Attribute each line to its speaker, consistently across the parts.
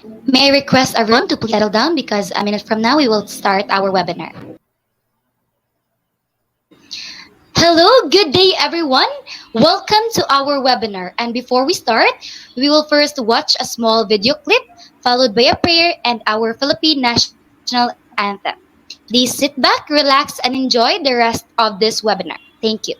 Speaker 1: May I request everyone to please settle down because a minute from now we will start our webinar. Hello, good day everyone. Welcome to our webinar. And before we start, we will first watch a small video clip followed by a prayer and our Philippine national anthem. Please sit back, relax, and enjoy the rest of this webinar. Thank you.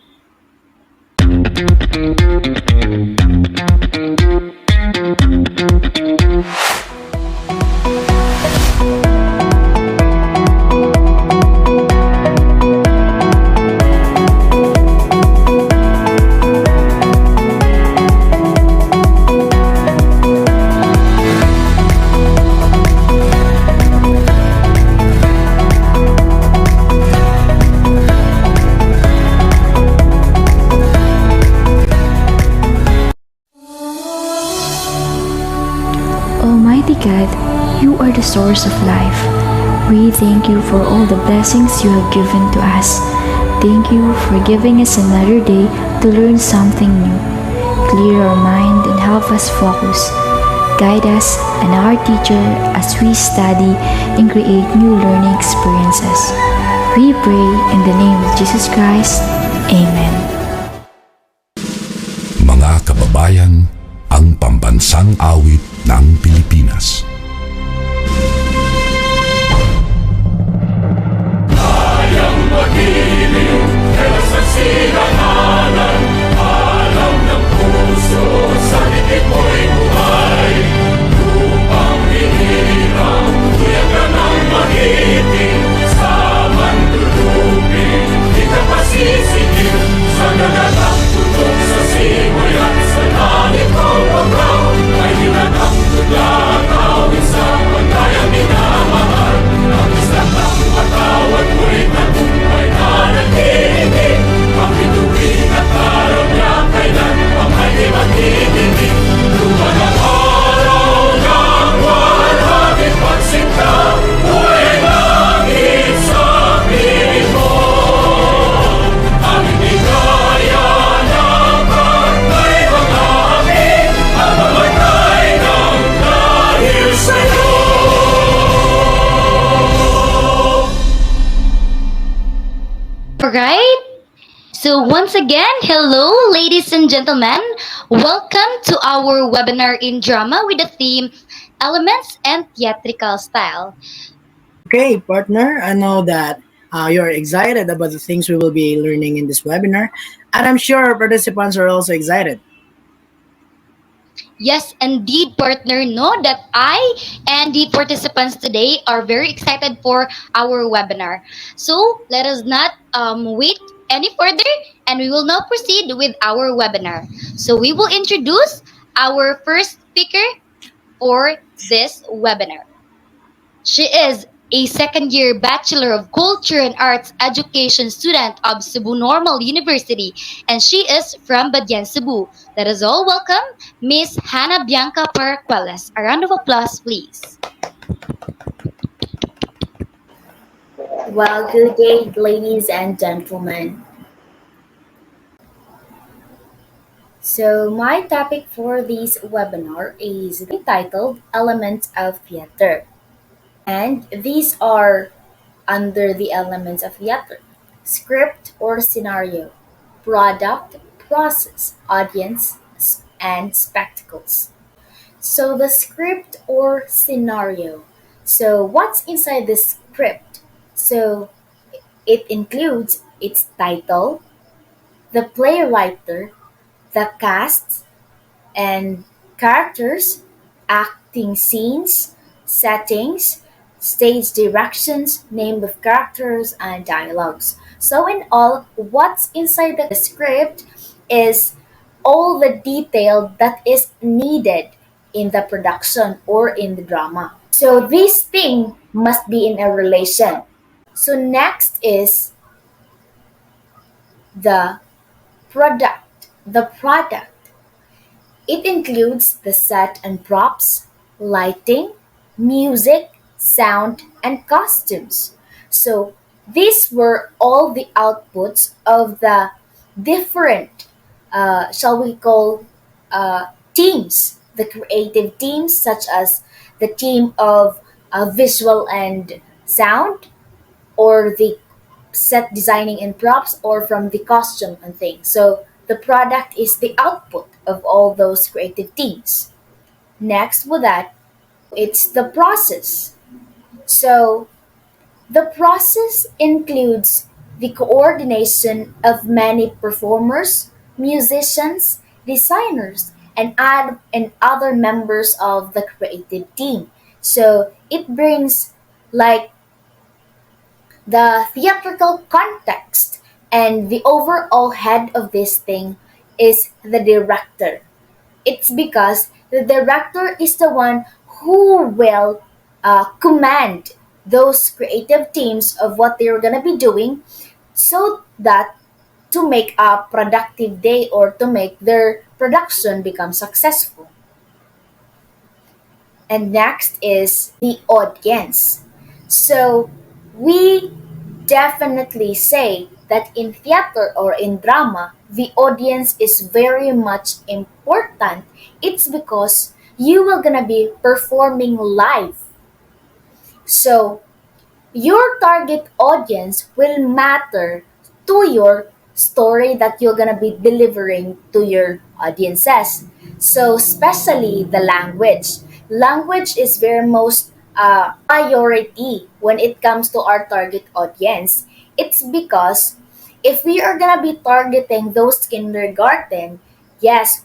Speaker 2: Almighty God, you are the source of life. We thank you for all the blessings you have given to us. Thank you for giving us another day to learn something new. Clear our mind and help us focus. Guide us and our teacher as we study and create new learning experiences. We pray in the name of Jesus Christ. Amen.
Speaker 3: Mga kababayan, ang pambansang awit ng Pilipinas. Kayang magiliw, kaya sa sinangalan, alam ng puso, sa likid mo'y buhay. Lupang hinirang, tuyak ka ng magiting, sa mandulupin, di ka pasisigil, sa nagalang tutok sa simoy at sa langit mo pagkaw, ay hinatang tuglakaw, isang pagkayang minamahal, ang isang ng patawad mo'y tagumpay na nagtinig, pakituwing at araw niya kailan pang ay di magtitigil, luman ang araw ng walhagit pagsinta, buhay langit sa piling mo, aming bigaya ng pagkay mga amin, ang mamatay ng dahil sa'yo.
Speaker 1: Alright. So once again, hello ladies and gentlemen. Welcome to our webinar in drama with the theme Elements and Theatrical Style.
Speaker 4: Okay, partner, I know that you're excited about the things we will be learning in this webinar, and I'm sure our participants are also excited.
Speaker 1: Yes, indeed, partner. Know that I and the participants today are very excited for our webinar. So let us not wait any further, and we will now proceed with our webinar. So we will introduce our first speaker for this webinar. She is a second-year Bachelor of Culture and Arts Education student of Cebu Normal University, and she is from Badyan, Cebu. Let us all welcome Miss Hannah Bianca Paracuelas. A round of applause, please.
Speaker 5: Well, good day, ladies and gentlemen. So, my topic for this webinar is entitled Elements of Theater. And these are under the elements of theater: script or scenario, product, process, audience, and spectacles. So, the script or scenario. So, what's inside the script? So, it includes its title, the playwriter, the cast, and characters, acting scenes, settings, stage directions, name of characters, and dialogues. So, in all, what's inside the script is all the detail that is needed in the production or in the drama. So, this thing must be in a relation. So, next is the product. The product. It includes the set and props, lighting, music, sound, and costumes. So these were all the outputs of the different, shall we call, teams, the creative teams such as the team of visual and sound, or the set designing and props, or from the costume and things. So the product is the output of all those creative teams. Next with that, it's the process. So the process includes the coordination of many performers, musicians, designers, and other members of the creative team. So it brings like the theatrical context, and the overall head of this thing is the director. It's because the director is the one who will command those creative teams of what they're going to be doing, so that to make a productive day or to make their production become successful. And next is the audience. So we definitely say that in theater or in drama, the audience is very much important. It's because you will gonna be performing live. So your target audience will matter to your story that you're gonna be delivering to your audiences. So especially the language. Language is very most priority when it comes to our target audience. It's because if we are gonna be targeting those kindergarten, yes,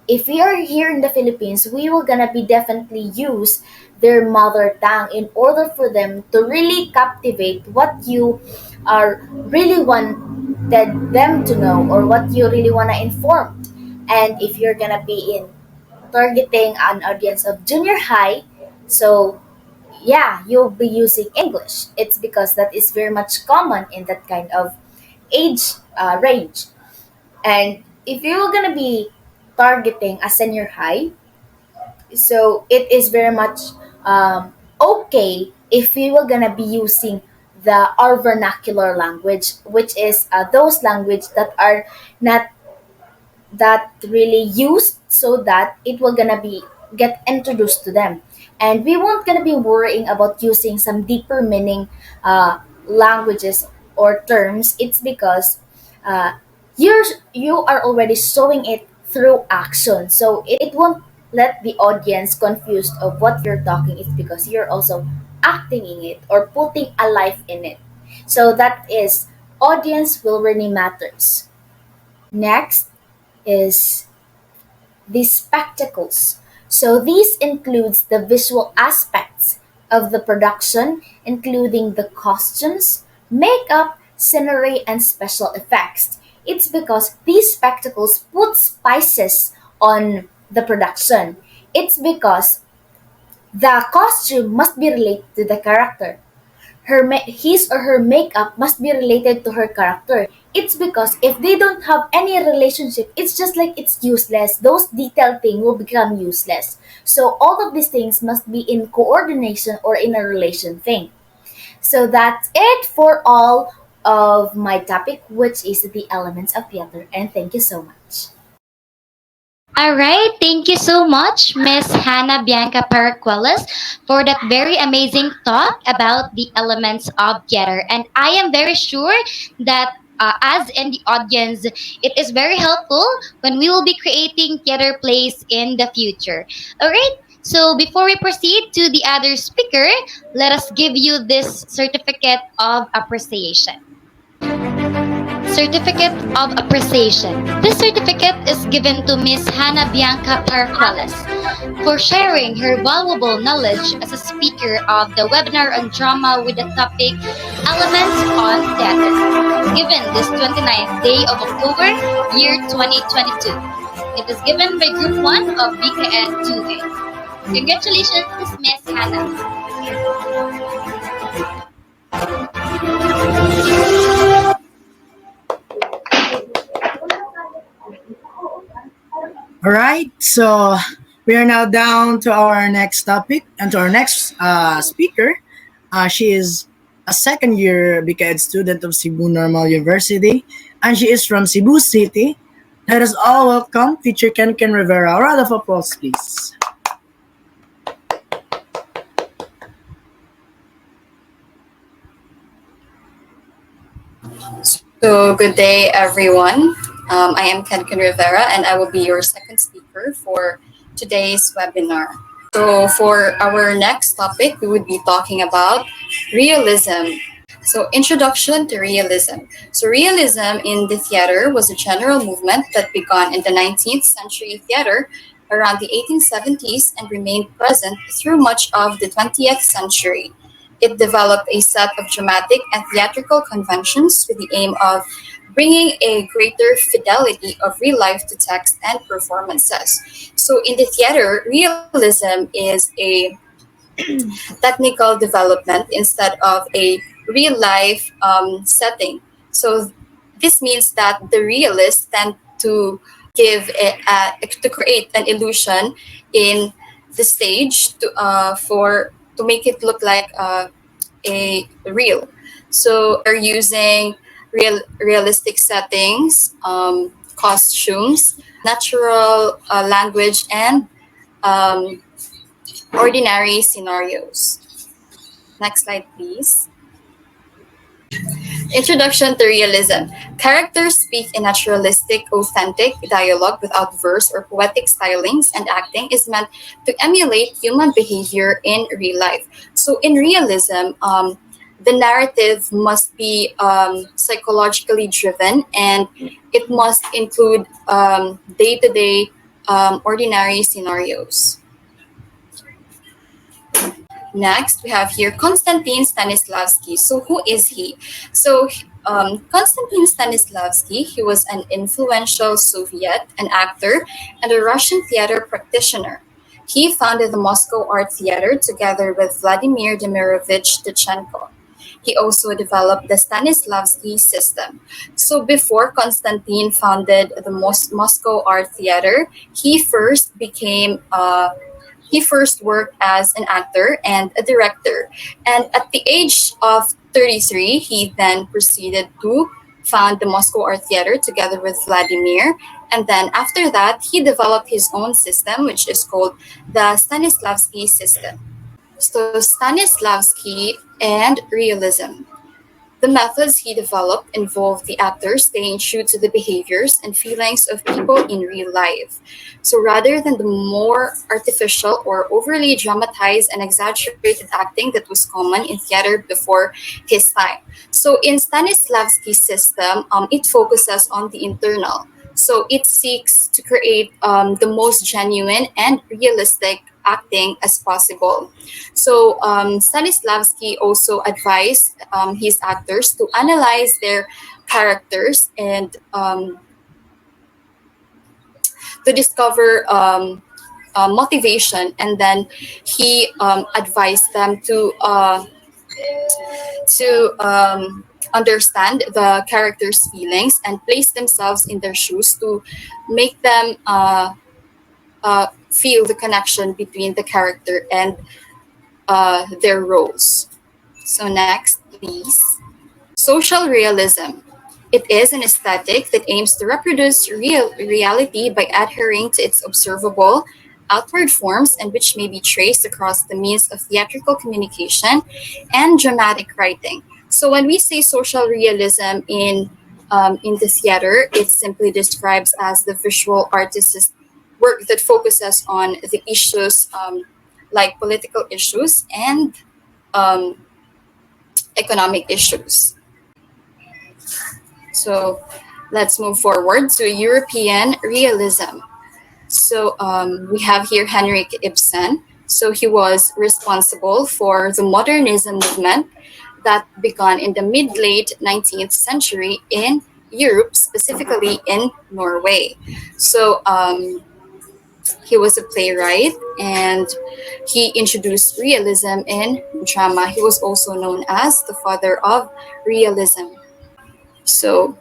Speaker 5: if we are here in the Philippines, we will gonna be definitely use their mother tongue in order for them to really captivate what you are really wanted them to know, or what you really wanna inform. And if you're gonna be in targeting an audience of junior high, so yeah, you'll be using English. It's because that is very much common in that kind of age range. And if you're gonna be targeting a senior high, so it is very much okay if we were gonna be using the our vernacular language, which is those language that are not that really used, so that it will gonna be get introduced to them, and we won't gonna be worrying about using some deeper meaning languages or terms. It's because uh, you're you are already showing it through action, so it won't let the audience confused of what you're talking. It's because you're also acting in it or putting a life in it. So that is audience will really matters. Next is the spectacles. So this includes the visual aspects of the production, including the costumes, makeup, scenery, and special effects. It's because these spectacles put spices on the production. It's because the costume must be related to the character. His or her makeup must be related to her character. It's because if they don't have any relationship, it's just like it's useless. Those detailed things will become useless. So all of these things must be in coordination or in a relation thing. So that's it for all of my topic, which is the elements of theater. And thank you so much.
Speaker 1: All right, thank you so much, Miss Hannah Bianca Paracuelas, for that very amazing talk about the elements of theater. And I am very sure that as in the audience, it is very helpful when we will be creating theater plays in the future. All right, so before we proceed to the other speaker, let us give you this certificate of appreciation. Certificate of Appreciation. This certificate is given to Miss Hannah Bianca Paracuelas for sharing her valuable knowledge as a speaker of the webinar on drama with the topic Elements on Theater, given this 29th day of October, year 2022. It is given by Group 1 of BCAED2A. Congratulations, Miss Hannah.
Speaker 4: All right, so we are now down to our next topic and to our next speaker. She is a second year BCAED student of Cebu Normal University, and she is from Cebu City. Let us all welcome teacher Ken Rivera. A round of applause, please.
Speaker 6: So, good day, everyone. I am Ken Rivera, and I will be your second speaker for today's webinar. So, for our next topic, we would be talking about realism. So, introduction to realism. So, realism in the theater was a general movement that began in the 19th century theater around the 1870s and remained present through much of the 20th century. It developed a set of dramatic and theatrical conventions with the aim of bringing a greater fidelity of real life to text and performances. So, in the theater, realism is a technical development instead of a real life setting. So this means that the realists tend to to create an illusion in the stage to make it look like a real. So they're using realistic settings, costumes, natural language, and um, ordinary scenarios. Next slide, please. Introduction to realism. Characters speak in naturalistic, authentic dialogue without verse or poetic stylings, and acting is meant to emulate human behavior in real life. So, in realism, the narrative must be psychologically driven, and it must include day to day ordinary scenarios. Next, we have here Konstantin Stanislavski. So, who is he? So, Konstantin Stanislavski, he was an influential Soviet, an actor, and a Russian theater practitioner. He founded the Moscow Art Theater together with Vladimir Demirovich Tkachenko. He also developed the Stanislavski system. So before Konstantin founded the Moscow Art Theater, he first worked as an actor and a director. And at the age of 33, he then proceeded to found the Moscow Art Theater together with Vladimir. And then after that, he developed his own system, which is called the Stanislavski system. So, Stanislavski and realism. The methods he developed involved the actors staying true to the behaviors and feelings of people in real life. So rather than the more artificial or overly dramatized and exaggerated acting that was common in theater before his time. So in Stanislavski's system, it focuses on the internal. So it seeks to create the most genuine and realistic acting as possible. So Stanislavski also advised his actors to analyze their characters and to discover motivation, and then he advised them to understand the characters' feelings and place themselves in their shoes to make them feel the connection between the character and their roles. So next, please. Social realism. It is an aesthetic that aims to reproduce reality by adhering to its observable outward forms and which may be traced across the means of theatrical communication and dramatic writing. So when we say social realism in the theater, it simply describes as the visual artist's work that focuses on the issues like political issues and um, economic issues. So let's move forward to European realism. So we have here Henrik Ibsen. So he was responsible for the modernism movement that began in the mid-late 19th century in Europe, specifically in Norway. So he was a playwright and he introduced realism in drama. He was also known as the father of realism. So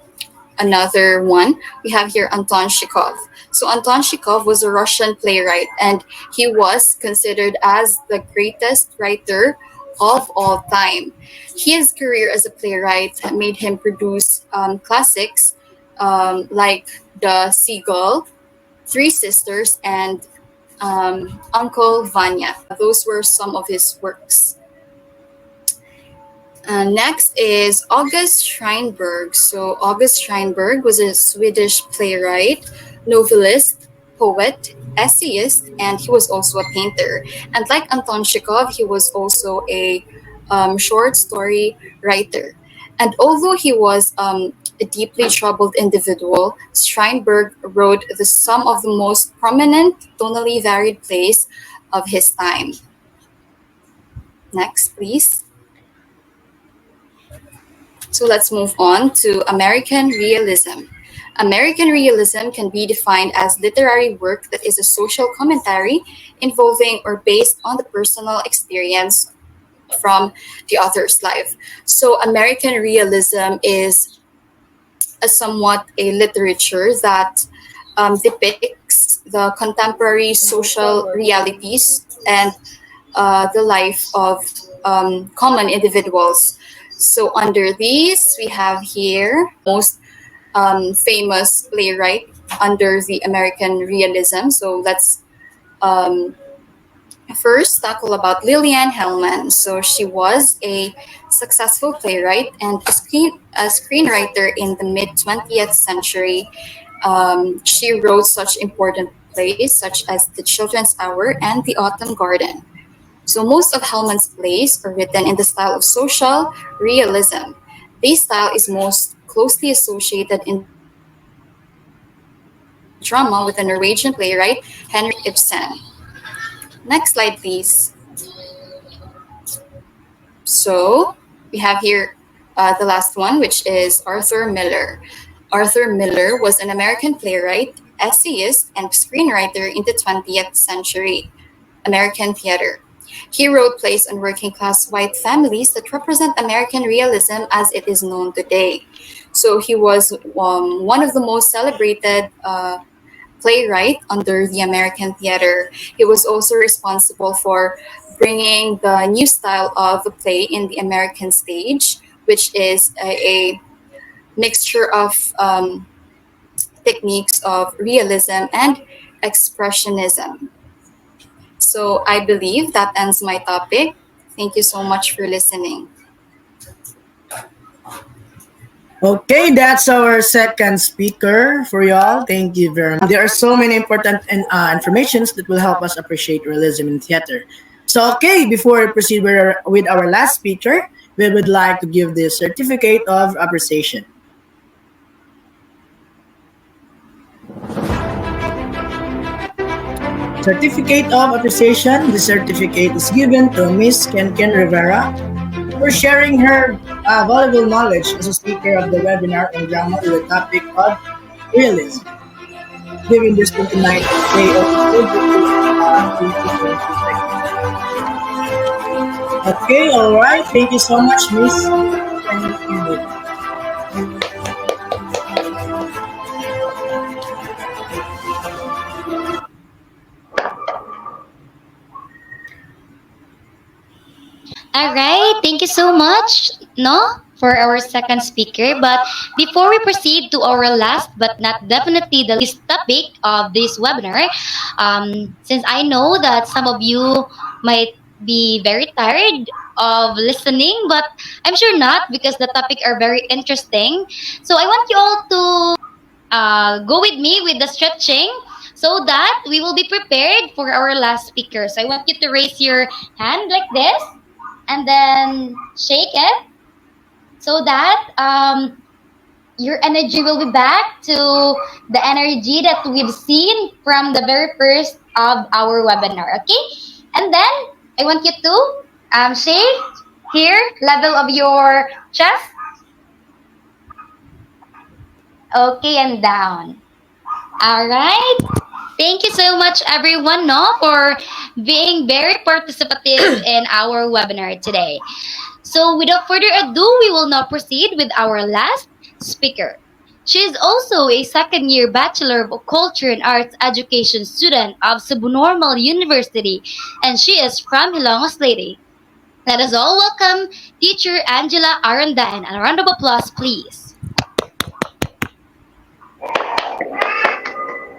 Speaker 6: another one, we have here Anton Chekhov. So Anton Chekhov was a Russian playwright and he was considered as the greatest writer of all time. His career as a playwright made him produce classics like The Seagull, Three Sisters, and Uncle Vanya. Those were some of his works. Next is August Strindberg. So, August Strindberg was a Swedish playwright, novelist, poet, essayist, and he was also a painter. And like Anton Chekhov, he was also a short story writer. And although he was a deeply troubled individual, Strindberg wrote some of the most prominent, tonally varied plays of his time. Next, please. So let's move on to American realism. American realism can be defined as literary work that is a social commentary involving or based on the personal experience from the author's life. So American realism is a somewhat a literature that depicts the contemporary social realities and the life of common individuals. So under these, we have here most famous playwright under the American realism. So let's um, first tackle about Lillian Hellman. So she was a successful playwright and a screenwriter in the mid 20th century. She wrote such important plays such as The Children's Hour and The Autumn Garden. So most of Hellman's plays are written in the style of social realism. This style is most closely associated in drama with the Norwegian playwright Henrik Ibsen. Next slide, please. So we have here the last one, which is Arthur Miller. Arthur Miller was an American playwright, essayist, and screenwriter in the 20th century American theater. He wrote plays on working class white families that represent American realism as it is known today. So he was one of the most celebrated playwright under the American theater. He was also responsible for bringing the new style of the play in the American stage, which is a mixture of techniques of realism and expressionism. So I believe that ends my topic. Thank you so much for listening.
Speaker 4: Okay, that's our second speaker for y'all. Thank you very much. There are so many important informations that will help us appreciate realism in theater. So, okay, before we proceed with our last speaker, we would like to give the certificate of appreciation. Certificate of appreciation. The certificate is given to Miss Kenken Rivera for sharing her valuable knowledge as a speaker of the webinar on drama with the topic of realism, given this 29th day of October 2026. Okay, all right. Thank you so much, Miss. Can you continue?
Speaker 1: All right, thank you so much, no, for our second speaker. But before we proceed to our last, but not definitely the least topic of this webinar, since I know that some of you might be very tired of listening, but I'm sure not because the topic are very interesting. So I want you all to go with me with the stretching so that we will be prepared for our last speaker. So I want you to raise your hand like this and then shake it so that your energy will be back to the energy that we've seen from the very first of our webinar. Okay, and then I want you to shake here level of your chest. Okay, and down. All right. Thank you so much, everyone, no, for being very participative in our webinar today. So, without further ado, we will now proceed with our last speaker. She is also a second year Bachelor of Culture and Arts Education student of Cebu Normal University, and she is from Hilongos Leyte. Let us all welcome teacher Angela Arandan. A round of applause, please.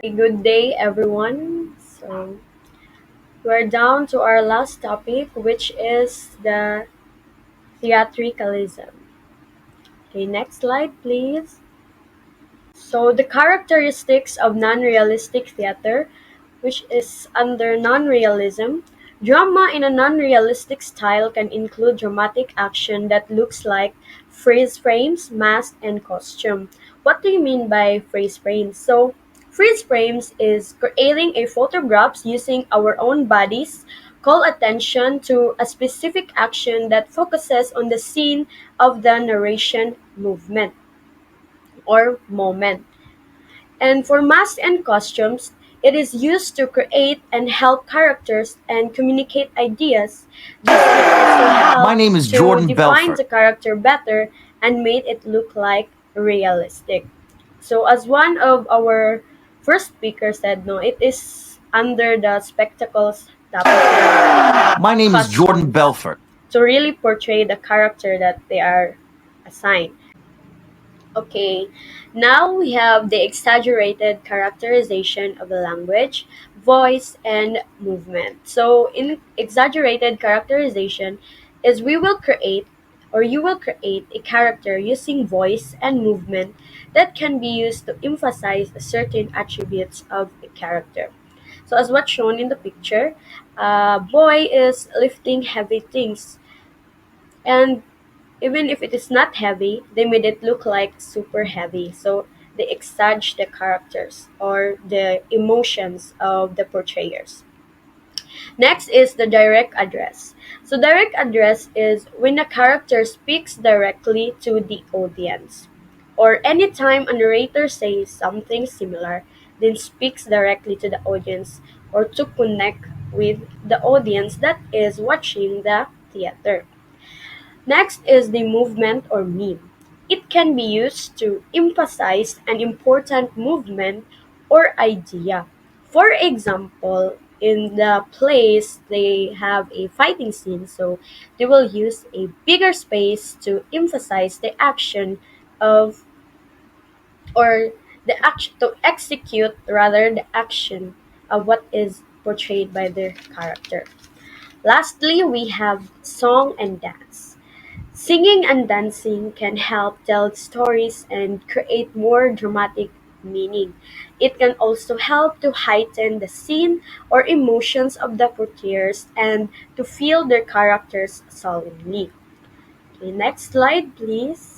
Speaker 7: A good day, everyone. We're down to our last topic, which is the theatricalism. Okay, next slide, please. So the characteristics of non-realistic theater, which is under non-realism, drama in a non-realistic style can include dramatic action that looks like freeze frames, mask, and costume. What do you mean by freeze frames? So freeze frames is creating a photographs using our own bodies, call attention to a specific action that focuses on the scene of the narration movement or moment. And for masks and costumes, it is used to create and help characters and communicate ideas. This can also
Speaker 8: My
Speaker 7: help
Speaker 8: name is
Speaker 7: to
Speaker 8: Jordan
Speaker 7: define
Speaker 8: Belfort.
Speaker 7: the character better and make it look like realistic. So as one of our first speakers said, no, it is under the spectacles topic,
Speaker 8: My
Speaker 7: the
Speaker 8: name is Jordan
Speaker 7: costumes,
Speaker 8: Belfort.
Speaker 7: to really portray the character that they are assigned. Okay, now we have the exaggerated characterization of the language, voice, and movement. So, in exaggerated characterization, is we will create or you will create a character using voice and movement that can be used to emphasize certain attributes of a character. So, as what's shown in the picture, a boy is lifting heavy things, and even if it is not heavy, they made it look like super heavy. So they exaggerate the characters or the emotions of the portrayers. Next is the direct address. So direct address is when a character speaks directly to the audience. Or anytime a narrator says something similar, then speaks directly to the audience or to connect with the audience that is watching the theater. Next is the movement or meme. It can be used to emphasize an important movement or idea. For example, in the plays, they have a fighting scene, so they will use a bigger space to emphasize the action of or the action to execute rather the action of what is portrayed by their character. Lastly, we have song and dance. Singing and dancing can help tell stories and create more dramatic meaning. It can also help to heighten the scene or emotions of the portrayers and to feel their characters solemnly. Okay, next slide, please.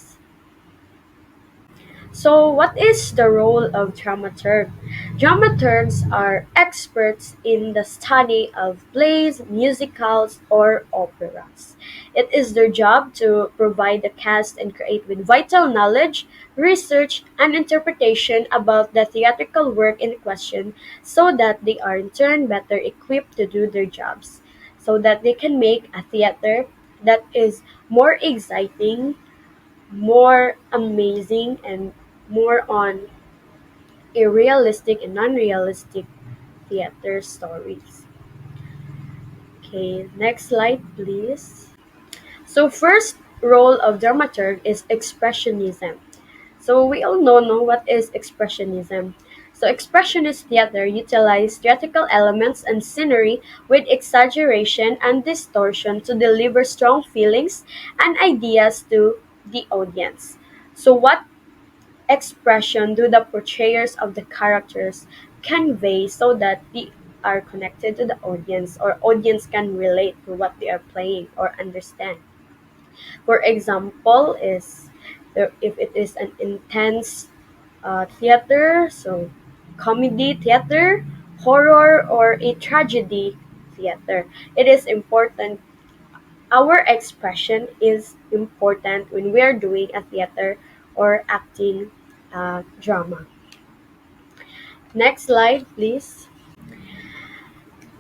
Speaker 7: So, what is the role of dramaturg? Dramaturgs are experts in the study of plays, musicals, or operas. It is their job to provide the cast and create with vital knowledge, research, and interpretation about the theatrical work in question so that they are in turn better equipped to do their jobs, so that they can make a theater that is more exciting, more amazing, and more on a realistic and non-realistic theater stories. Okay, next slide, please. So first role of dramaturg is expressionism. So we all know what is expressionism. So expressionist theater utilize theatrical elements and scenery with exaggeration and distortion to deliver strong feelings and ideas to the audience. So what expression do the portrayers of the characters convey so that they are connected to the audience or audience can relate to what they are playing or understand. For example, is if it is an intense theater, so comedy theater, horror, or a tragedy theater, it is important. Our expression is important when we are doing a theater or acting drama. Next slide, please.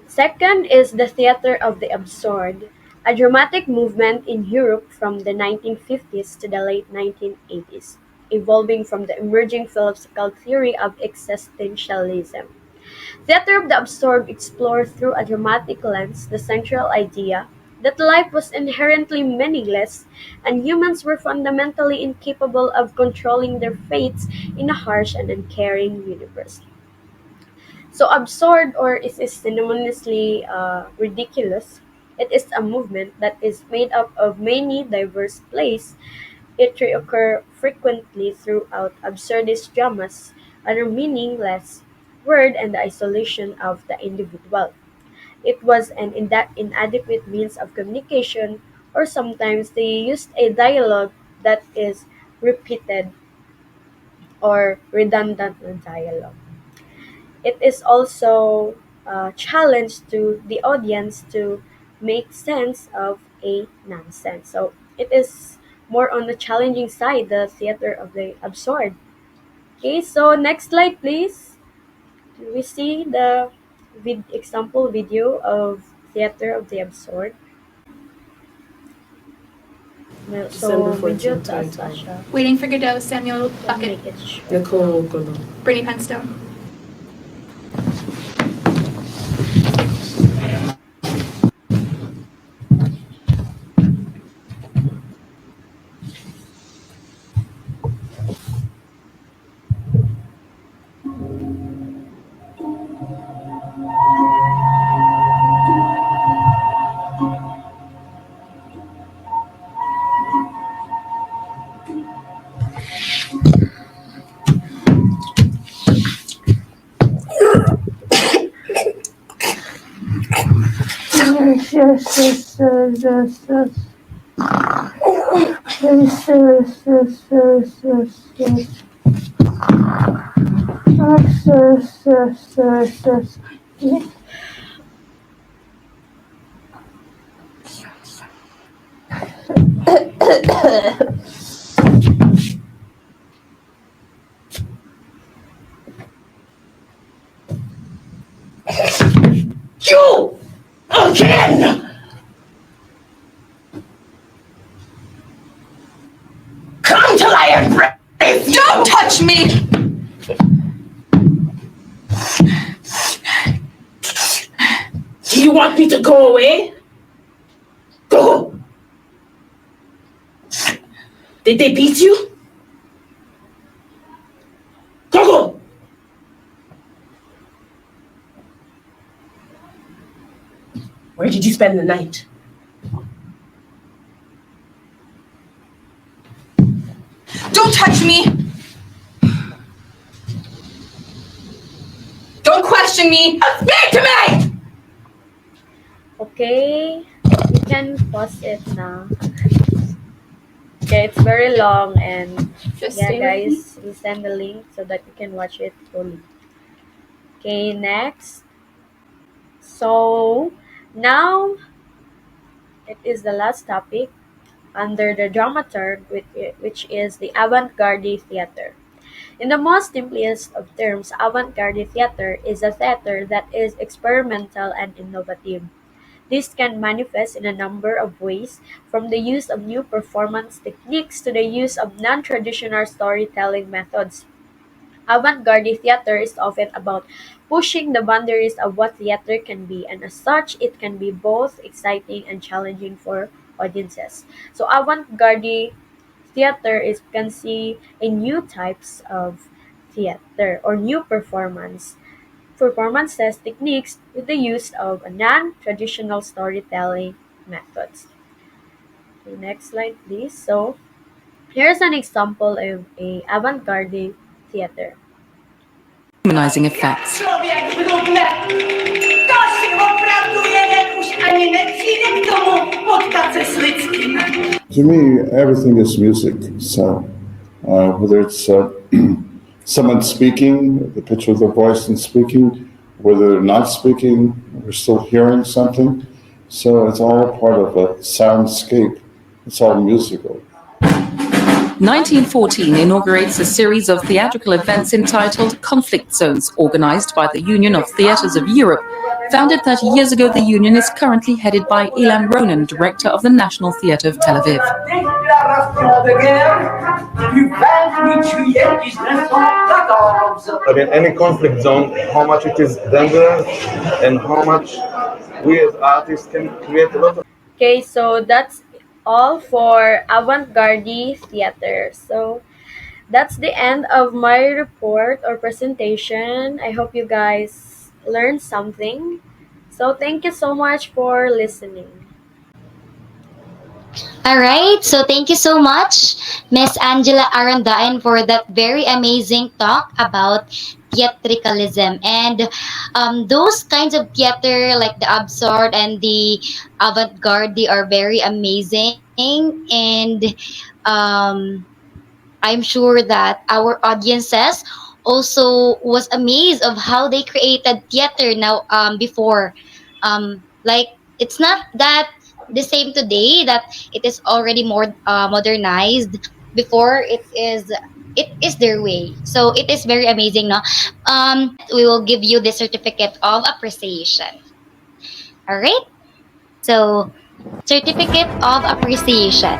Speaker 7: Second is the theater of the absurd, a dramatic movement in Europe from the 1950s to the late 1980s, evolving from the emerging philosophical theory of existentialism. Theater of the absurd explored through a dramatic lens the central idea that life was inherently meaningless and humans were fundamentally incapable of controlling their fates in a harsh and uncaring universe. So absurd or is synonymously ridiculous It is a movement that is made up of many diverse plays. It reoccurs frequently throughout absurdist dramas, other meaningless word and the isolation of the individual. It was an inadequate means of communication, or sometimes they used a dialogue that is repeated or redundant dialogue. It is also a challenge to the audience to make sense of a nonsense. So it is more on the challenging side, the theater of the absurd. Okay, so next slide, please. Do we see the example video of theater of the absurd? No,
Speaker 8: December
Speaker 7: so video
Speaker 8: 14th
Speaker 7: task,
Speaker 8: title.
Speaker 7: Asha.
Speaker 9: Waiting for Godot, Samuel
Speaker 7: Can
Speaker 9: Bucket,
Speaker 7: make it short.
Speaker 8: Nicole Golo.
Speaker 9: Brittany Penstone.
Speaker 10: Yes, yes, yes, yes, yes, yes. Yes, yes, yes, yes, yes, yes. Yes, yes, yes, yes, yes. Yes.
Speaker 3: You again! Come till I embrace you! Don't touch me! Do you want me to go away? Go! Did they beat you? Go! Where did you spend the night? Don't touch me! Don't question me! Speak to me!
Speaker 7: Okay, you can pause it now. Okay, it's very long and
Speaker 9: Just
Speaker 7: yeah,
Speaker 9: stay with me.
Speaker 7: guys, we send the link so that you can watch it fully. Okay, next. So now it is the last topic under the dramaturg, which is the avant-garde theater. In the most simplest of terms, avant-garde theater is a theater that is experimental and innovative. This can manifest in a number of ways, from the use of new performance techniques to the use of non-traditional storytelling methods. Avant-garde theater is often about pushing the boundaries of what theater can be, and as such, it can be both exciting and challenging for audiences. So avant-garde theater is, you can see, a new types of theater or new performances techniques with the use of a non-traditional storytelling methods. Okay, next slide, please. So here's an example of a avant-garde theater.
Speaker 11: Humanizing effects.
Speaker 12: To me, everything is music. So, whether it's someone speaking, the pitch of their voice and speaking, whether they're not speaking, we're still hearing something. So it's all part of a soundscape. It's all musical.
Speaker 11: 1914 inaugurates a series of theatrical events entitled Conflict Zones, organized by the Union of Theatres of Europe. Founded 30 years ago, the union is currently headed by Ilan Ronen, director of the National Theatre of Tel Aviv.
Speaker 13: I mean, any conflict zone, how much it is dangerous and how much we as artists can create a lot of.
Speaker 7: Okay, so that's all for avant-garde theater. So that's the end of my report or presentation. I hope you guys learned something. So thank you so much for listening.
Speaker 1: All right, so thank you so much, Miss Angela Arandain, for that very amazing talk about theatricalism and those kinds of theater like the absurd and the avant-garde. They are very amazing, and um, I'm sure that our audiences also was amazed of how they created theater now before. Like it's not that the same today that it is already more modernized. Before it is their way. So it is very amazing, no? We will give you the certificate of appreciation. All right. So certificate of appreciation.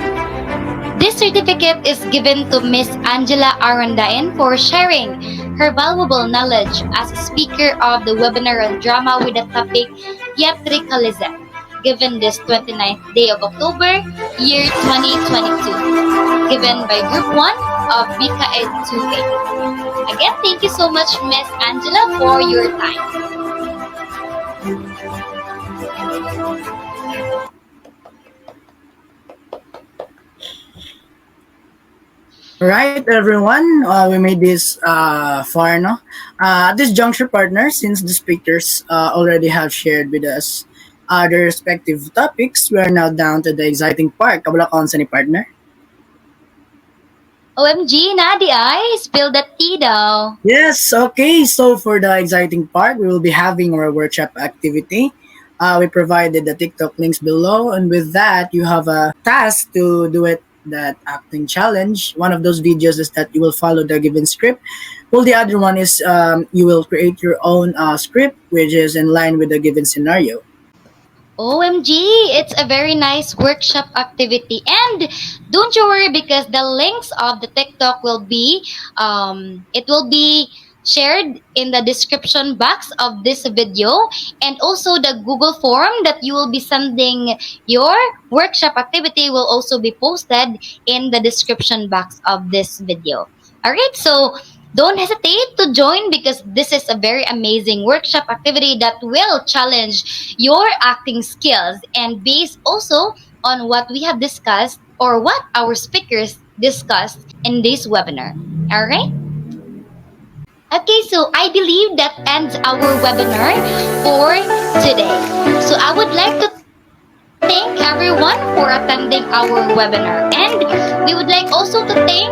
Speaker 1: This certificate is given to Miss Angela Arandain for sharing her valuable knowledge as a speaker of the webinar on drama with the topic Theatricalism, given this 29th day of October, year 2022, given by Group 1 of BCAED 2A. Again, thank you so much, Miss Angela, for your time.
Speaker 4: Right, everyone. We made this far, no? At this juncture, partner, since the speakers already have shared with us their respective topics, we are now down to the exciting part. Kabula ka ni partner?
Speaker 1: OMG, Nadi, I spill the tea daw.
Speaker 4: Yes, okay. So for the exciting part, we will be having our workshop activity. We provided the TikTok links below, and with that, you have a task to do it. That acting challenge. One of those videos is that you will follow the given script, while the other one is you will create your own script, which is in line with the given scenario.
Speaker 1: OMG, it's a very nice workshop activity. And don't you worry because the links of the TikTok will be it will be shared in the description box of this video, and also the Google form that you will be sending your workshop activity will also be posted in the description box of this video. All right, so don't hesitate to join because this is a very amazing workshop activity that will challenge your acting skills and based also on what we have discussed or what our speakers discussed in this webinar. All right? Okay, so I believe that ends our webinar for today. So I would like to thank everyone for attending our webinar. And we would like also to thank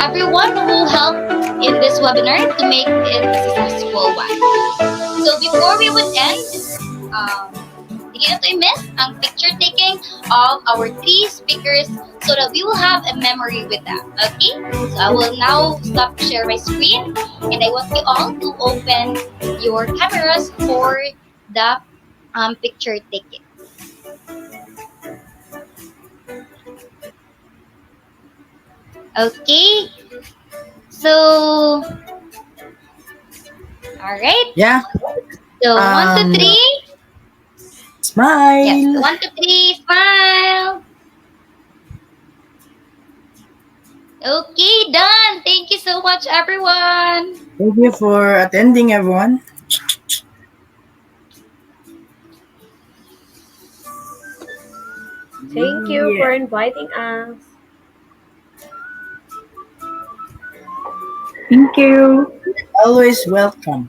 Speaker 1: everyone who helped in this webinar to make it a successful one. So before we would end, um, hindi na to miss ang picture taking of our three speakers so that we will have a memory with them. Okay? So I will now stop share my screen and I want you all to open your cameras for the picture taking. Okay. So, all right.
Speaker 4: Yeah.
Speaker 1: So, one, two, three.
Speaker 4: Smile.
Speaker 1: Yes. One, two, three. Smile. Okay, done. Thank you so much, everyone.
Speaker 4: Thank you for attending, everyone.
Speaker 7: Thank you for inviting us.
Speaker 10: Thank you.
Speaker 4: Always welcome.